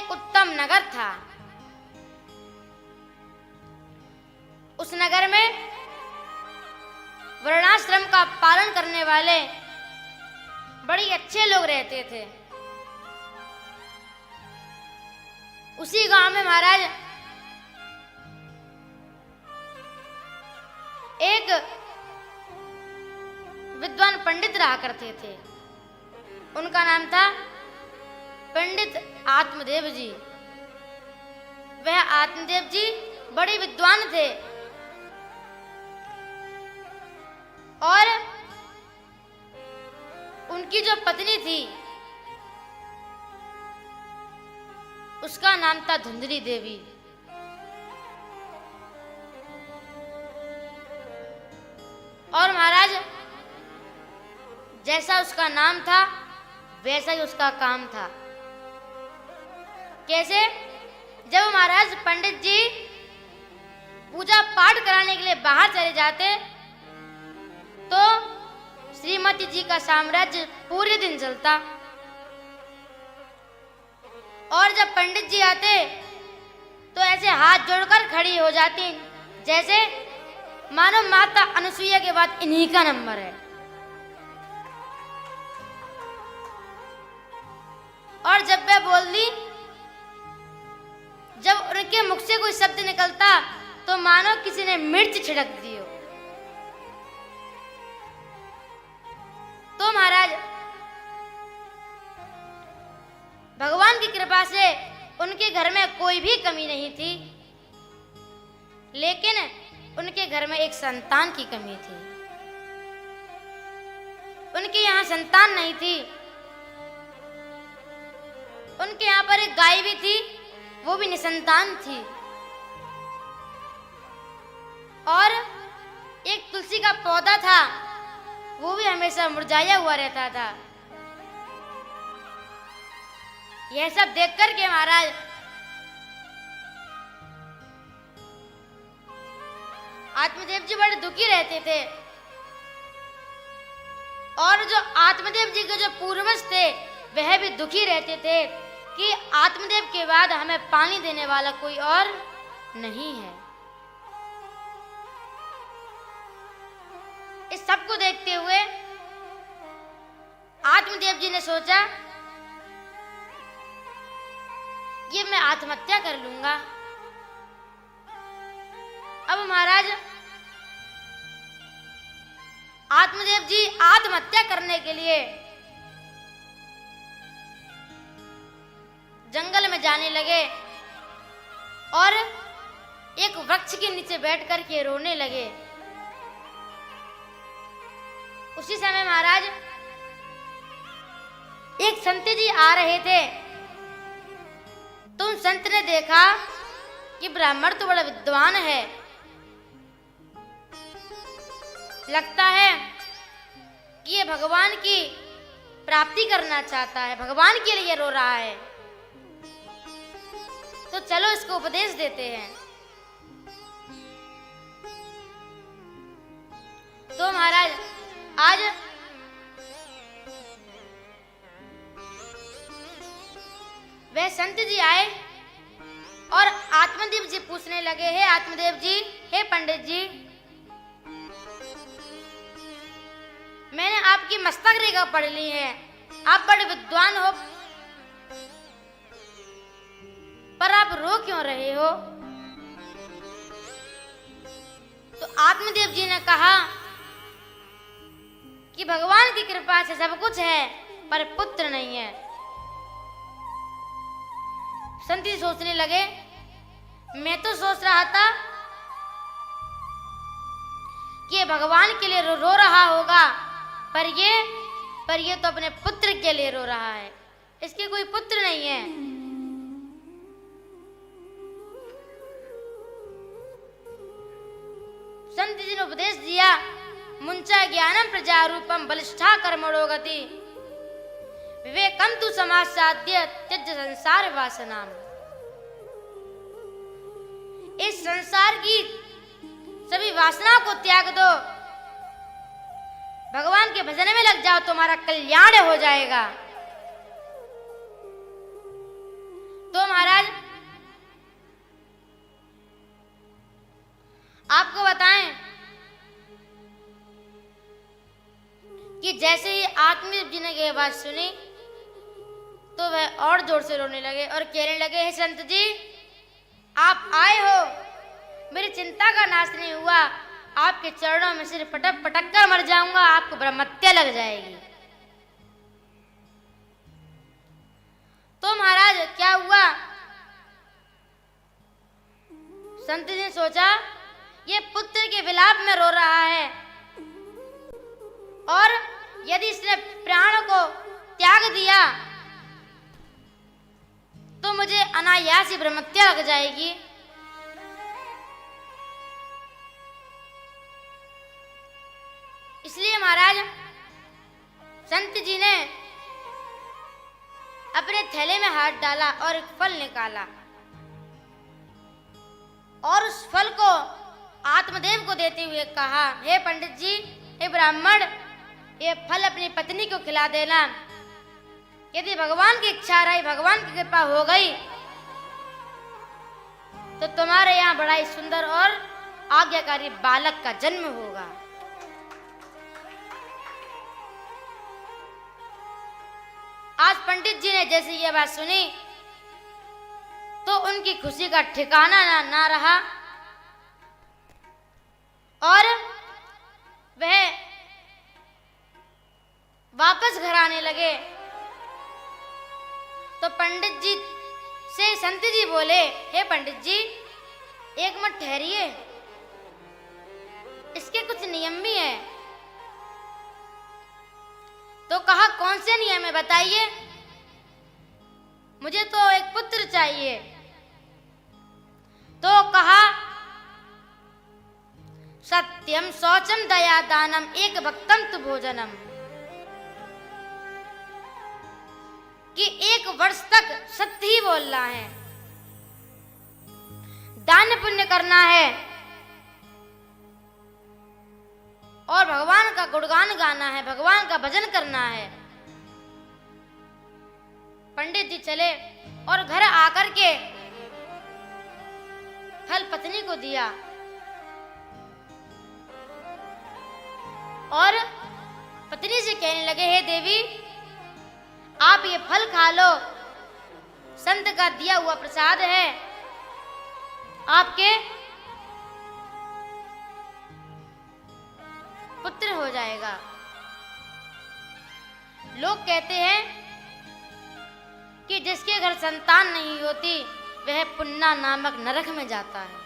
एक उत्तम नगर था। उस नगर में वर्णाश्रम का पालन करने वाले बड़े अच्छे लोग रहते थे। उसी गांव में महाराज एक विद्वान पंडित रहा करते थे। उनका नाम था पंडित आत्मदेव जी। वह आत्मदेव जी बड़े विद्वान थे और उनकी जो पत्नी थी उसका नाम था धुंधली देवी। और महाराज जैसा उसका नाम था वैसा ही उसका काम था। कैसे? जब महाराज पंडित जी पूजा पाठ कराने के लिए बाहर चले जाते तो श्रीमती जी का साम्राज्य पूरे दिन चलता और जब पंडित जी आते तो ऐसे हाथ जोड़कर खड़ी हो जाती जैसे मानो माता अनुसुईया के बाद इन्हीं का नंबर है। और जब वह बोलती, जब उनके मुख से कोई शब्द निकलता तो मानो किसी ने मिर्च छिड़क दी हो। तो महाराज भगवान की कृपा से उनके घर में कोई भी कमी नहीं थी, लेकिन उनके घर में एक संतान की कमी थी। उनके यहाँ संतान नहीं थी। उनके यहाँ पर एक गाय भी थी, वो भी निसंतान थी। और एक तुलसी का पौधा था, वो भी हमेशा मुरझाया हुआ रहता था। यह सब देख कर के महाराज आत्मदेव जी बड़े दुखी रहते थे। और जो आत्मदेव जी के जो पूर्वज थे वह भी दुखी रहते थे कि आत्मदेव के बाद हमें पानी देने वाला कोई और नहीं है। इस सब को देखते हुए आत्मदेव जी ने सोचा कि मैं आत्महत्या कर लूंगा। अब महाराज आत्मदेव जी आत्महत्या करने के लिए जंगल में जाने लगे और एक वृक्ष के नीचे बैठ कर के रोने लगे। उसी समय महाराज एक संत जी आ रहे थे। तो उन संत ने देखा कि ब्राह्मण तो बड़ा विद्वान है, लगता है कि ये भगवान की प्राप्ति करना चाहता है, भगवान के लिए रो रहा है, तो चलो इसको उपदेश देते हैं। तो महाराज आज वह संत जी आए और आत्मदेव जी पूछने लगे, हे आत्मदेव जी, हे पंडित जी, मैंने आपकी मस्तक रेखा पढ़ ली है, आप बड़े विद्वान हो, पर आप रो क्यों रहे हो? तो आत्मदेव जी ने कहा कि भगवान की कृपा से सब कुछ है पर पुत्र नहीं है। संत जी सोचने लगे, मैं तो सोच रहा था कि ये भगवान के लिए रो रहा होगा, पर ये तो अपने पुत्र के लिए रो रहा है, इसके कोई पुत्र नहीं है। संत जी ने उपदेश दिया, मुंचा ज्ञानम प्रजारूपम बलिष्ठा कर्मणो गति विवेकम तु समाज साध्य त्यज संसार वासनाम। इस संसार की सभी वासना को त्याग दो, भगवान के भजन में लग जाओ, तुम्हारा कल्याण हो जाएगा। तो आपको बताएं कि जैसे ही आत्मदेव जी ने ये बात सुनी तो वह और जोर से रोने लगे और कहने लगे, हे संत जी, आप आए हो, मेरी चिंता का नाश नहीं हुआ, आपके चरणों में सिर पटक पटक कर मर जाऊंगा, आपको ब्रह्महत्या लग जाएगी। तो महाराज क्या हुआ? संत जी ने सोचा, ये पुत्र के विलाप में रो रहा है और यदि इसने प्राण को त्याग दिया तो मुझे अनायास ही ब्रह्महत्या लग जाएगी। इसलिए महाराज संत जी ने अपने थैले में हाथ डाला और एक फल निकाला और उस फल को आत्मदेव को देते हुए कहा, हे पंडित जी, हे ब्राह्मण, ये फल अपनी पत्नी को खिला देना। यदि भगवान की इच्छा रही, भगवान की कृपा हो गई तो तुम्हारे यहाँ बड़ा ही सुंदर और आज्ञाकारी बालक का जन्म होगा। आज पंडित जी ने जैसे यह बात सुनी तो उनकी खुशी का ठिकाना ना रहा और वह वापस घर आने लगे। तो पंडित जी से संत जी बोले, हे पंडित जी, एक मिनट ठहरिए, इसके कुछ नियम भी हैं। तो कहा, कौन से नियम है बताइए? मुझे तो एक पुत्र चाहिए। तो कहा, सत्यम शौचम दया दानम एक भक्तम तु भोजनम, कि 1 वर्ष तक सत्य ही बोलना है, दान पुण्य करना है और भगवान का गुणगान गाना है, भगवान का भजन करना है। पंडित जी चले और घर आकर के फल पत्नी को दिया और पत्नी से कहने लगे, हे देवी, आप ये फल खा लो, संत का दिया हुआ प्रसाद है, आपके पुत्र हो जाएगा। लोग कहते हैं कि जिसके घर संतान नहीं होती वह पुन्ना नामक नरक में जाता है।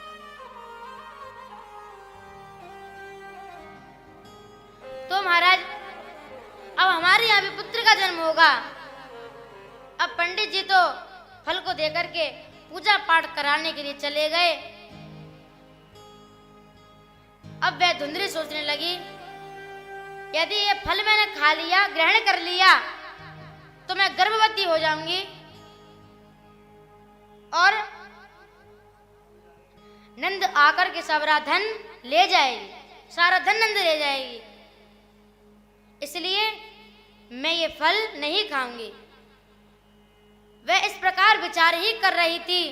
तो महाराज अब हमारे यहाँ भी पुत्र का जन्म होगा। अब पंडित जी तो फल को देकर के पूजा पाठ कराने के लिए चले गए। अब वह धुंधली सोचने लगी, यदि ये फल मैंने खा लिया, ग्रहण कर लिया, तो मैं गर्भवती हो जाऊंगी और नंद आकर के सारा धन ले जाएगी, सारा धन नंद ले जाएगी, इसलिए मैं ये फल नहीं खाऊंगी। वह इस प्रकार विचार ही कर रही थी,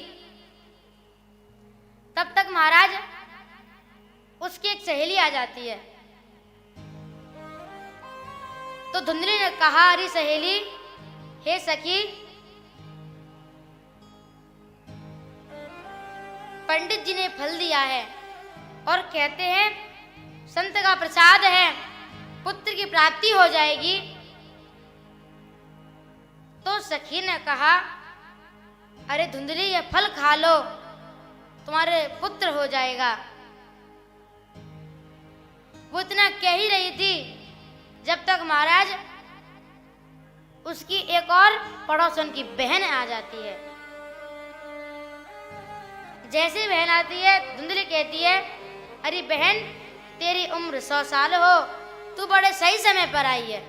तब तक महाराज उसकी एक सहेली आ जाती है। तो धुंधली ने कहा, अरे सहेली, हे सखी, पंडित जी ने फल दिया है और कहते हैं संत का प्रसाद है, पुत्र की प्राप्ति हो जाएगी। तो सखी ने कहा, अरे धुंधली, ये फल खा लो, तुम्हारे पुत्र हो जाएगा। वो इतना कह ही रही थी जब तक महाराज उसकी एक और पड़ोसन की बहन आ जाती है। जैसे बहन आती है, धुंधली कहती है, अरे बहन, तेरी उम्र 100 साल हो, तू बड़े सही समय पर आई है।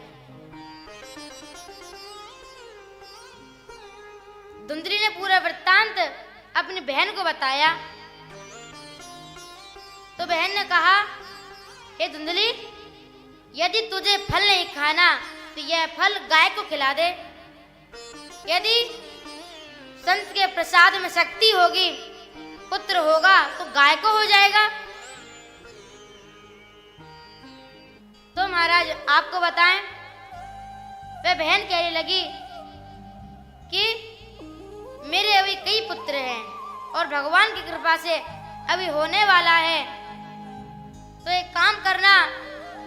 धुंधली ने पूरा वृत्तांत अपनी बहन को बताया। तो बहन ने कहा, हे धुंधली, यदि तुझे फल नहीं खाना तो यह फल गाय को खिला दे। यदि संत के प्रसाद में शक्ति होगी, पुत्र होगा, तो गाय को हो जाएगा। महाराज आपको बताएं, वह बहन कहने लगी कि मेरे अभी कई पुत्र हैं और भगवान की कृपा से अभी होने वाला है, तो एक काम करना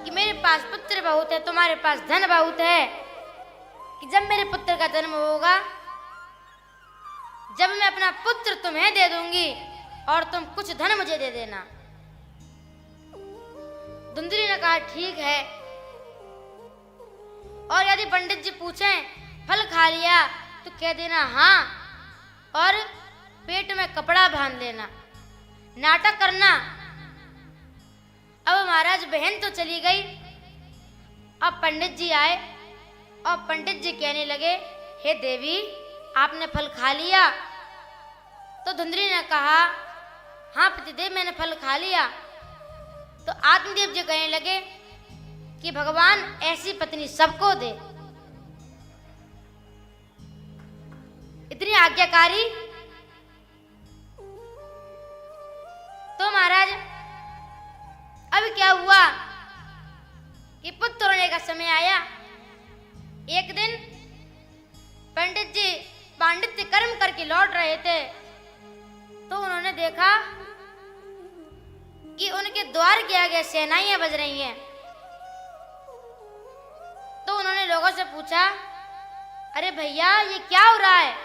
कि मेरे पास पुत्र बहुत है, तुम्हारे पास धन बहुत है, कि जब मेरे पुत्र का जन्म होगा, जब मैं अपना पुत्र तुम्हें दे दूंगी और तुम कुछ धन मुझे दे देना। धुंधली ने कहा ठीक है, और यदि पंडित जी पूछें फल खा लिया तो कह देना हाँ, और पेट में कपड़ा बांध लेना, नाटक करना। अब महाराज बहन तो चली गई, अब पंडित जी आए और पंडित जी कहने लगे, हे देवी आपने फल खा लिया? तो धुंधली ने कहा हाँ पतिदेव मैंने फल खा लिया। तो आत्मदेव जी कहने लगे कि भगवान ऐसी पत्नी सबको दे। इतनी आज्ञाकारी। तो महाराज अब क्या हुआ कि पुत्र होने का समय आया। एक दिन पंडित जी पांडित्य कर्म करके लौट रहे थे, तो उन्होंने देखा कि उनके द्वार के आगे शहनाइयां बज रही हैं। तो उन्होंने लोगों से पूछा, अरे भैया ये क्या हो रहा है?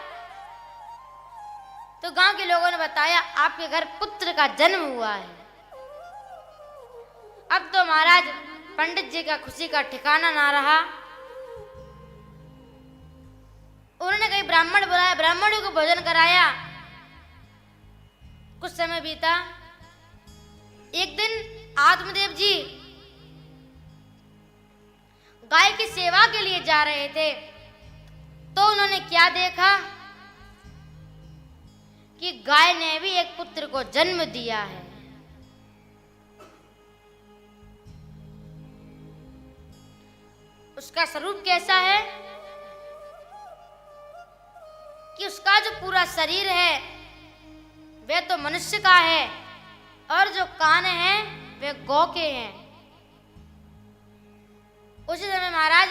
तो गांव के लोगों ने बताया, आपके घर पुत्र का जन्म हुआ है। अब तो महाराज पंडित जी का खुशी का ठिकाना ना रहा। उन्होंने कई ब्राह्मण बुलाया, ब्राह्मणों को भोजन कराया। कुछ समय बीता। एक दिन आत्मदेव जी गाय की सेवा के लिए जा रहे थे, तो उन्होंने क्या देखा कि गाय ने भी एक पुत्र को जन्म दिया है। उसका स्वरूप कैसा है कि उसका जो पूरा शरीर है वह तो मनुष्य का है, और जो कान हैं वे गौ के हैं। उसी समय महाराज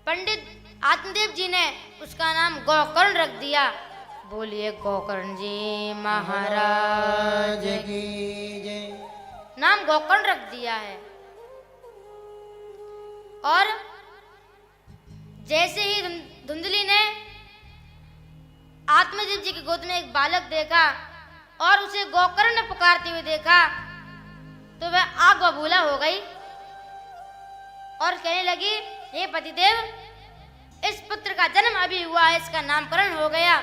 पंडित आत्मदेव जी ने उसका नाम गोकर्ण रख दिया। बोलिए गोकर्ण जी महाराज की जय। नाम गोकर्ण रख दिया है। और जैसे ही धुंधली ने आत्मदेव जी की गोद में एक बालक देखा और उसे गोकर्ण पुकारते हुए देखा, तो वह आग बबूला हो गई और कहने लगी, हे पतिदेव इस पुत्र का जन्म अभी हुआ है, इसका नामकरण हो गया,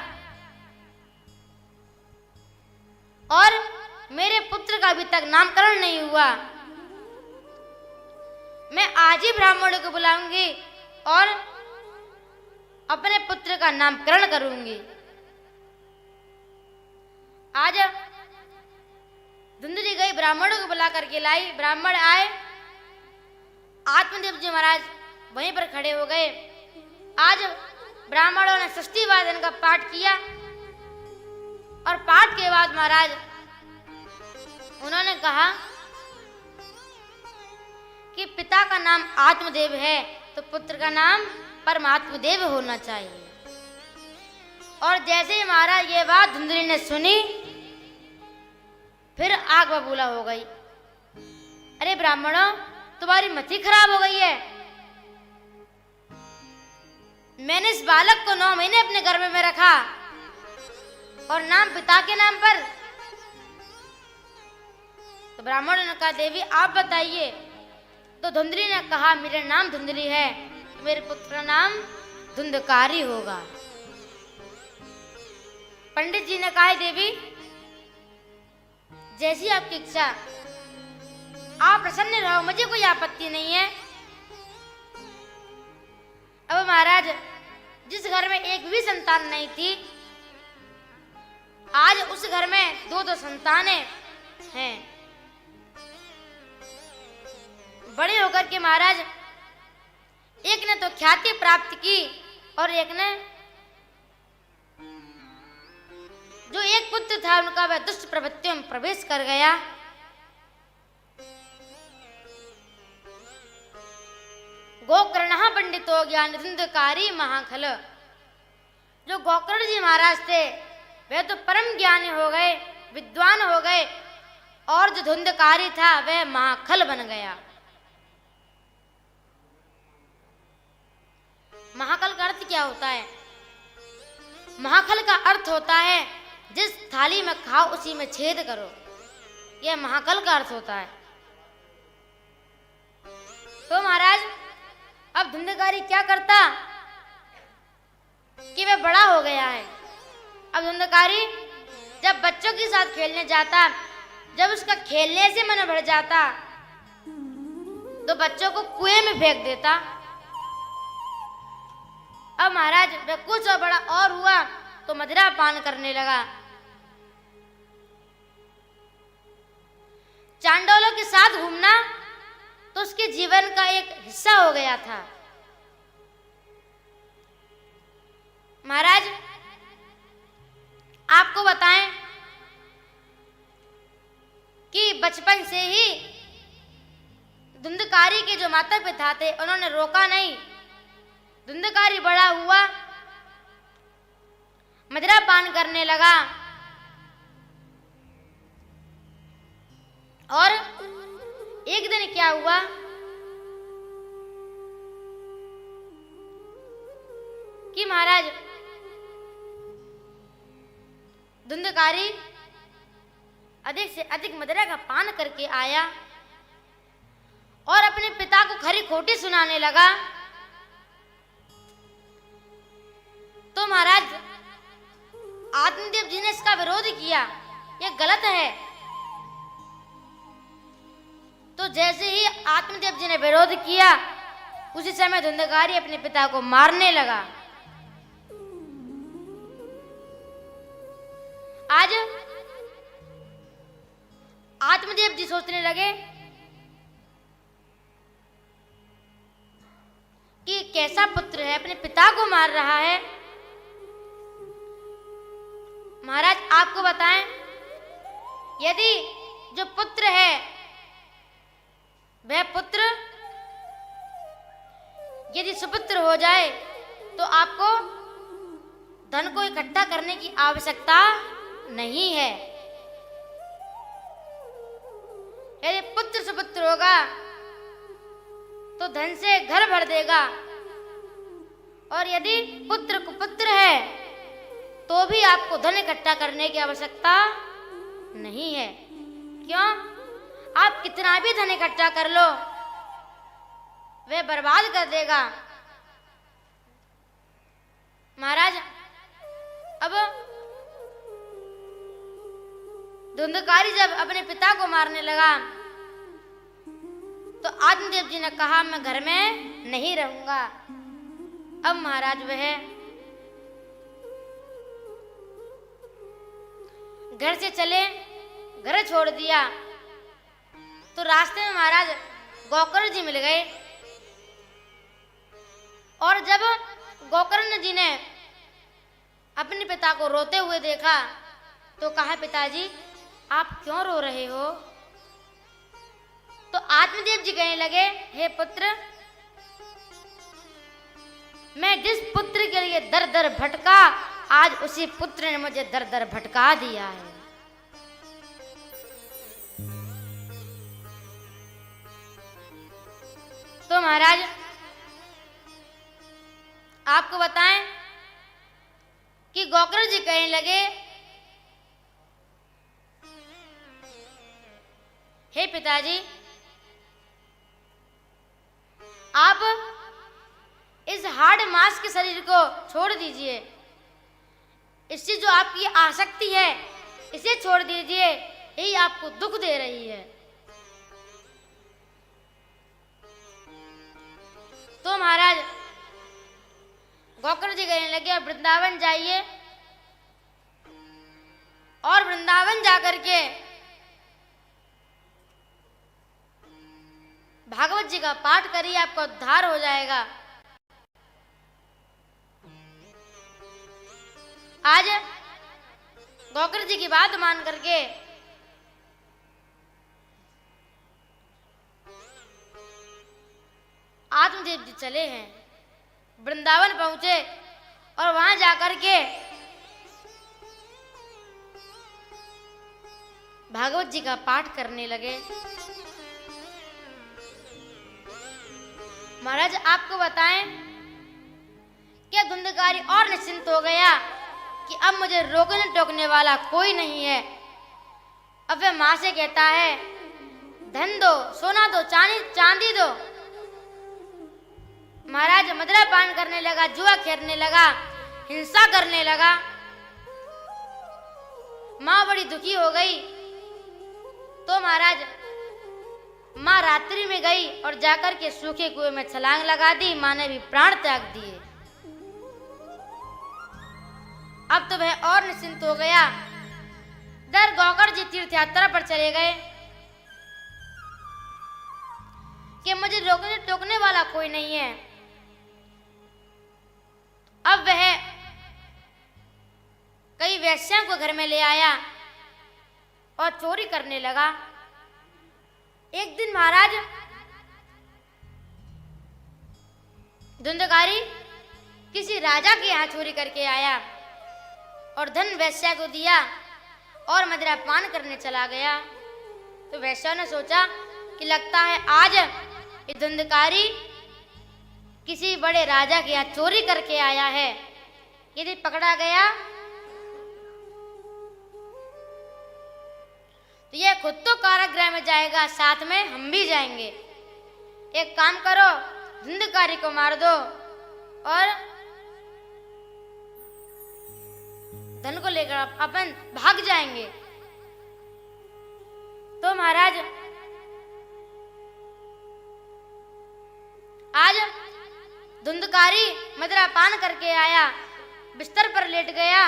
और मेरे पुत्र का अभी तक नामकरण नहीं हुआ। मैं आज ही ब्राह्मणों को बुलाऊंगी और अपने पुत्र का नामकरण करूंगी। आज धुंधली गई, ब्राह्मणों को बुला करके लाई। ब्राह्मण आए, आत्मदेव जी महाराज वहीं पर खड़े हो गए। आज ब्राह्मणों ने षष्ठी वादन का पाठ किया, और पाठ के बाद महाराज उन्होंने कहा कि पिता का नाम आत्मदेव है तो पुत्र का नाम परमात्मदेव होना चाहिए। और जैसे ही महाराज ये बात धुंधली ने सुनी, फिर आग बबूला हो गई। अरे ब्राह्मणों तुम्हारी मति खराब हो गई है। मैंने इस बालक को 9 महीने अपने गर्भ में रखा और नाम पिता के नाम पर। तो ब्राह्मणों ने कहा, देवी आप बताइए। तो धुंधली ने कहा, मेरा नाम धुंधली है, मेरे पुत्र का नाम धुंधकारी होगा। पंडित जी ने कहा, देवी जैसी आपकी इच्छा, आप प्रसन्न रहो, मुझे कोई आपत्ति नहीं है। अब महाराज जिस घर में एक भी संतान नहीं थी, आज उस घर में 2-2 संतानें हैं। बड़े होकर के महाराज एक ने तो ख्याति प्राप्त की, और एक ने जो एक पुत्र था उनका वह दुष्ट प्रवृत्तियों में प्रवेश कर गया। गोकर्ण पंडितो ज्ञान धुंधकारी महाखल। जो गोकर्ण जी महाराज थे वे तो परम ज्ञानी हो गए, विद्वान हो गए, और जो धुंधकारी था वह महाखल बन गया। महाखल का अर्थ क्या होता है? महाखल का अर्थ होता है जिस थाली में खाओ उसी में छेद करो, यह महाखल का अर्थ होता है। तो महाराज अब धुंधकारी क्या करता कि वह बड़ा हो गया है। अब धुंधकारी जब बच्चों के साथ खेलने जाता, जब उसका खेलने से मन भर जाता तो बच्चों को कुएं में फेंक देता। अब महाराज वह कुछ और बड़ा और हुआ तो मदिरा पान करने लगा। चांडोलों के साथ घूमना तो उसके जीवन का एक हिस्सा हो गया था। महाराज आपको बताएं कि बचपन से ही धुंधकारी के जो माता पिता थे उन्होंने रोका नहीं। धुंधकारी बड़ा हुआ, मदिरा पान करने लगा, और एक दिन क्या हुआ कि महाराज धुंधकारी अधिक से अधिक मदिरा का पान करके आया और अपने पिता को खरी खोटी सुनाने लगा। तो महाराज आत्मदेव जी ने इसका विरोध किया, यह गलत है। तो जैसे ही आत्मदेव जी ने विरोध किया उसी समय धुंधकारी अपने पिता को मारने लगा। आज आत्मदेव जी सोचने लगे कि कैसा पुत्र है, अपने पिता को मार रहा है। महाराज आपको बताएं, यदि जो पुत्र है वह पुत्र यदि सुपुत्र हो जाए तो आपको धन को इकट्ठा करने की आवश्यकता नहीं है। यदि पुत्र सुपुत्र होगा तो धन से घर भर देगा, और यदि पुत्र कुपुत्र है तो भी आपको धन इकट्ठा करने की आवश्यकता नहीं है। क्यों? आप कितना भी धन इकट्ठा कर लो वह बर्बाद कर देगा। महाराज अब धुंधकारी जब अपने पिता को मारने लगा तो आत्मदेव जी ने कहा मैं घर में नहीं रहूंगा। अब महाराज वह घर से चले, घर छोड़ दिया। तो रास्ते में महाराज गोकर्ण जी मिल गए, और जब गोकर्ण जी ने अपने पिता को रोते हुए देखा तो कहा पिताजी आप क्यों रो रहे हो? तो आत्मदेव जी कहने लगे हे पुत्र, मैं जिस पुत्र के लिए दर दर भटका आज उसी पुत्र ने मुझे दर दर भटका दिया है। तो महाराज आपको बताएं कि गोकर्ण जी कहने लगे हे पिताजी आप इस हार्ड मांस के शरीर को छोड़ दीजिए, इससे जो आपकी आसक्ति है इसे छोड़ दीजिए, यही आपको दुख दे रही है। तो महाराज गोकर्ण जी कहने लगे वृंदावन जाइए और वृंदावन जाकर के भागवत जी का पाठ करिए, आपका उद्धार हो जाएगा। आज गोकर्ण जी की बात मान करके आत्मदेव महादेव जी चले हैं, वृंदावन पहुंचे और वहां जाकर के भागवत जी का पाठ करने लगे। महाराज आपको बताएं कि धुंधकारी और निश्चिंत हो गया कि अब मुझे रोकने टोकने वाला कोई नहीं है। अब वह मां से कहता है, धन दो, सोना दो, चांदी दो। महाराज मदिरा पान करने लगा, जुआ खेलने लगा, हिंसा करने लगा। मां बड़ी दुखी हो गई तो महाराज मां रात्रि में गई और जाकर के सूखे कुएं में छलांग लगा दी। मां ने भी प्राण त्याग दिए। अब तो वह और निश्चिंत हो गया। दर गौकर्ण जी तीर्थ यात्रा पर चले गए कि मुझे रोकने टोकने वाला कोई नहीं है। अब वह कई वेश्याओं को घर में ले आया और चोरी करने लगा। एक दिन महाराज धुंधकारी किसी राजा के यहाँ चोरी करके आया और धन वेश्या को दिया और मदिरा पान करने चला गया। तो वेश्या ने सोचा कि लगता है आज ये धुंधकारी किसी बड़े राजा के यहाँ चोरी करके आया है। यदि पकड़ा गया तो यह खुद तो कारागृह में जाएगा, साथ में हम भी जाएंगे। एक काम करो, धुंधकारी को मार दो और धन को लेकर अपन भाग जाएंगे। तो महाराज आज धुंधकारी मदिरा पान करके आया, बिस्तर पर लेट गया।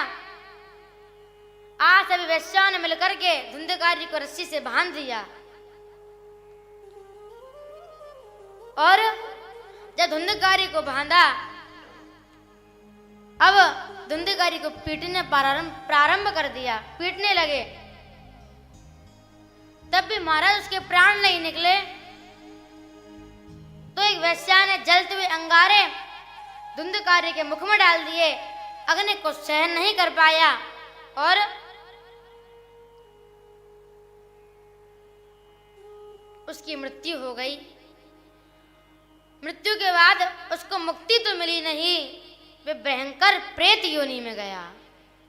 आज सभी वेश्याओं ने मिलकर के धुंधकारी को रस्सी से बांध दिया और जब धुंधकारी को बांधा, अब धुंधकारी को पीटने प्रारंभ कर दिया, पीटने लगे। तब भी महाराज उसके प्राण नहीं निकले। तो एक वेश्या ने जलते हुए अंगारे धुंधकारी के मुख में डाल दिए। अग्नि को सहन नहीं कर पाया और उसकी मृत्यु हो गई। मृत्यु के बाद उसको मुक्ति तो मिली नहीं, वे भयंकर प्रेत योनि में गया,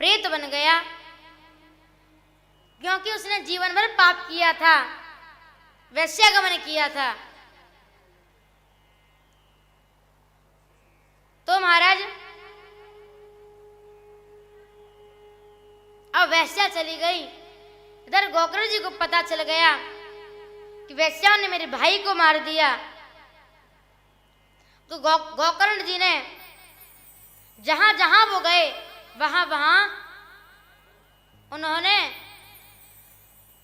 प्रेत बन गया, क्योंकि उसने जीवन भर पाप किया था, वैश्यागमन किया था। तो महाराज अब वैश्या चली गई। इधर गौकर्ण जी को पता चल गया कि वैश्या ने मेरे भाई को मार दिया। तो गौकर्ण जी ने जहां जहां वो गए वहां वहां उन्होंने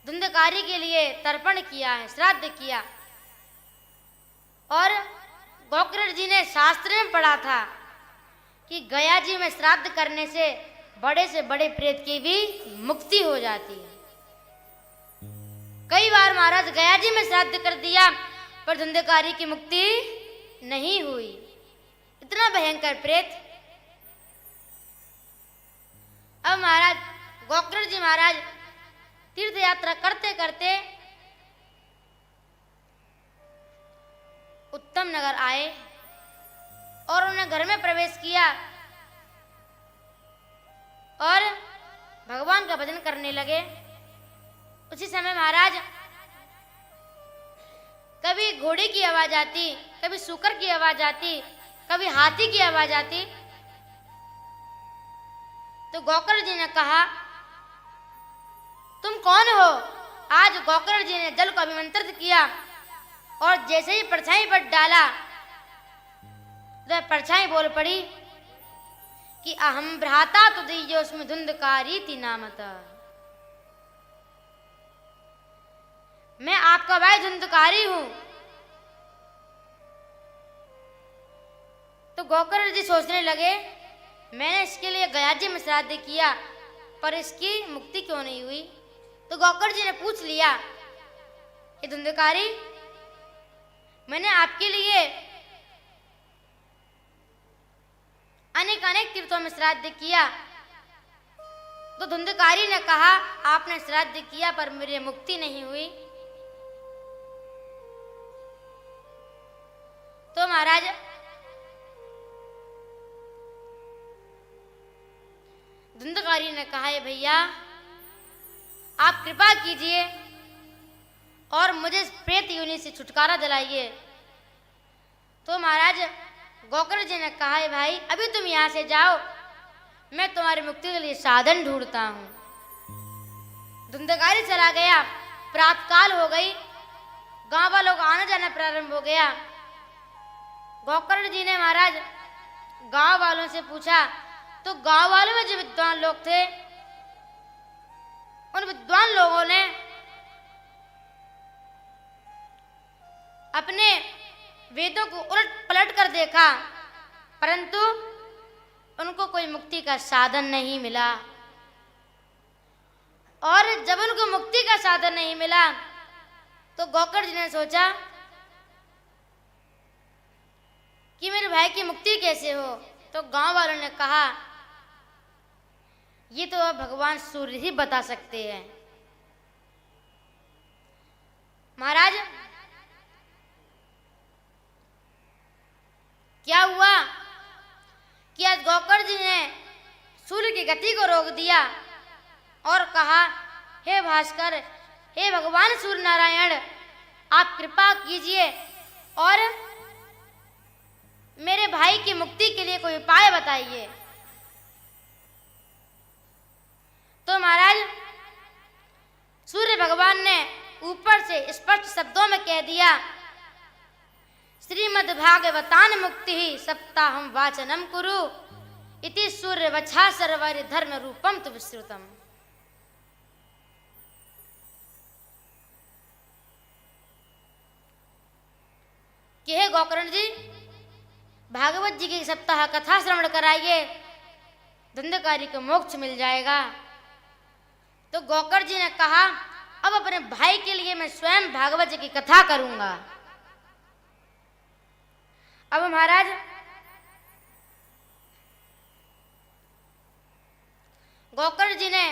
धुंधकारी के लिए तर्पण किया है, श्राद्ध किया। और गौकर्ण जी ने शास्त्र में पढ़ा था कि गया जी में श्राद्ध करने से बड़े प्रेत की भी मुक्ति हो जाती है। कई बार महाराज गया जी में श्राद्ध कर दिया पर धुंधकारी की मुक्ति नहीं हुई। इतना भयंकर प्रेत। अब महाराज गौकर्ण जी महाराज तीर्थ यात्रा करते करते उत्तम नगर आए और उन्हें घर में प्रवेश किया और भगवान का भजन करने लगे। उसी समय महाराज कभी घोड़े की आवाज आती, कभी सूकर की आवाज आती, कभी हाथी की आवाज आती। तो गौकर्ण जी ने कहा, तुम कौन हो? आज गौकर्ण जी ने जल को अभिमंत्रित किया और जैसे ही परछाई पर डाला तो परछाई बोल पड़ी कि अहम भ्राता तुदीयोस्मि धुंधकारीति नामतः। मैं आपका भाई धुंधकारी हूं। तो गौकर्ण जी सोचने लगे, मैंने इसके लिए गया जी में श्राद्ध किया पर इसकी मुक्ति क्यों नहीं हुई। तो गौकर्ण जी ने पूछ लिया कि धुंधकारी, मैंने आपके लिए अनेक अनेक तीर्थों में श्राद्ध किया। तो धुंधकारी ने कहा, आपने श्राद्ध किया पर मेरी मुक्ति नहीं हुई। तो महाराज धुंधकारी ने कहा, ये भैया आप कृपा कीजिए और मुझे प्रेत योनि से छुटकारा दिलाइए। तो महाराज गोकर्ण जी ने कहा, है भाई अभी तुम यहाँ से जाओ, मैं तुम्हारी मुक्ति के लिए साधन ढूंढता हूँ। धुंधकारी चला गया। प्रातःकाल हो गई, गांव वालों का आना जाना प्रारंभ हो गया। गोकर्ण जी ने महाराज गांव वालों से पूछा, तो गांव वालों में जो विद्वान लोग थे, उन विद्वान लोगों ने अपने वेदों को उलट पलट कर देखा, परंतु उनको कोई मुक्ति का साधन नहीं मिला। और जब उनको मुक्ति का साधन नहीं मिला तो गोकर्ण जी ने सोचा कि मेरे भाई की मुक्ति कैसे हो। तो गांव वालों ने कहा, ये तो अब भगवान सूर्य ही बता सकते हैं। महाराज क्या हुआ कि आज गोकर्ण जी ने सूर्य की गति को रोक दिया और कहा, हे भास्कर, हे भगवान सूर्य नारायण, आप कृपा कीजिए और मेरे भाई की मुक्ति के लिए कोई उपाय बताइए। तो महाराज सूर्य भगवान ने ऊपर से स्पष्ट शब्दों में कह दिया, श्रीमद् भागवतान मुक्ति ही सप्ताहम वाचनम कुरु इति सूर्य वछा सर्वर धर्म रूपम तु विश्रुतम। कि हे गोकर्ण जी, भागवत जी की सप्ताह कथा श्रवण कराइए, धुंधकारी को मोक्ष मिल जाएगा। तो गोकर्ण जी ने कहा, अब अपने भाई के लिए मैं स्वयं भागवत जी की कथा करूंगा। अब महाराज गोकर्ण जी ने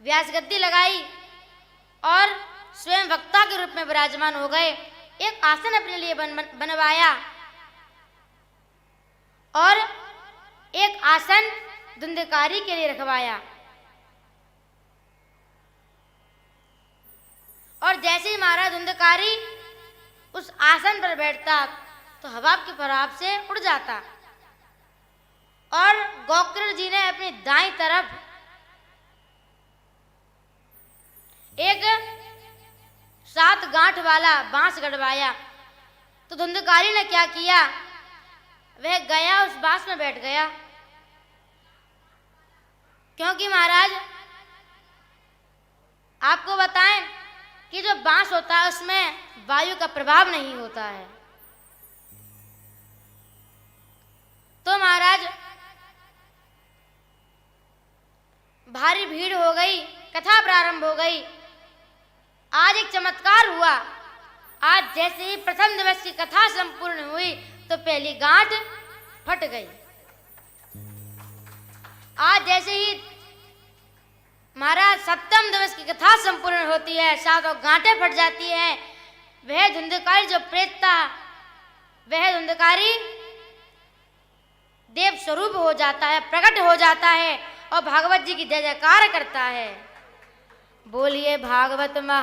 व्यास गद्दी लगाई और स्वयं वक्ता के रूप में विराजमान हो गए। एक आसन अपने लिए बनवाया और एक आसन धुंधकारी के लिए रखवाया। और जैसे ही महाराज धुंधकारी उस आसन पर बैठता तो हवा के प्रभाव से उड़ जाता और गोकर्ण जी ने अपनी दाईं तरफ एक 7 गांठ वाला बांस गड़वाया। तो धुंधकारी ने क्या किया, वह गया उस बांस में बैठ गया, क्योंकि महाराज आपको बताएं कि जो बांस होता है उसमें वायु का प्रभाव नहीं होता है। तो महाराज भारी भीड़ हो गई, कथा प्रारंभ हो गई। आज एक चमत्कार हुआ। आज जैसे ही प्रथम दिवस की कथा संपूर्ण हुई तो पहली गांठ फट गई। आज जैसे ही महाराज सप्तम दिवस की कथा संपूर्ण होती है, 7 गांठें फट जाती हैं। वह धुंधकारी जो प्रेत था, वह धुंधकारी देव स्वरूप हो जाता है, प्रकट हो जाता है और भागवत जी की जय जयकार करता है। बोलिए भागवत महा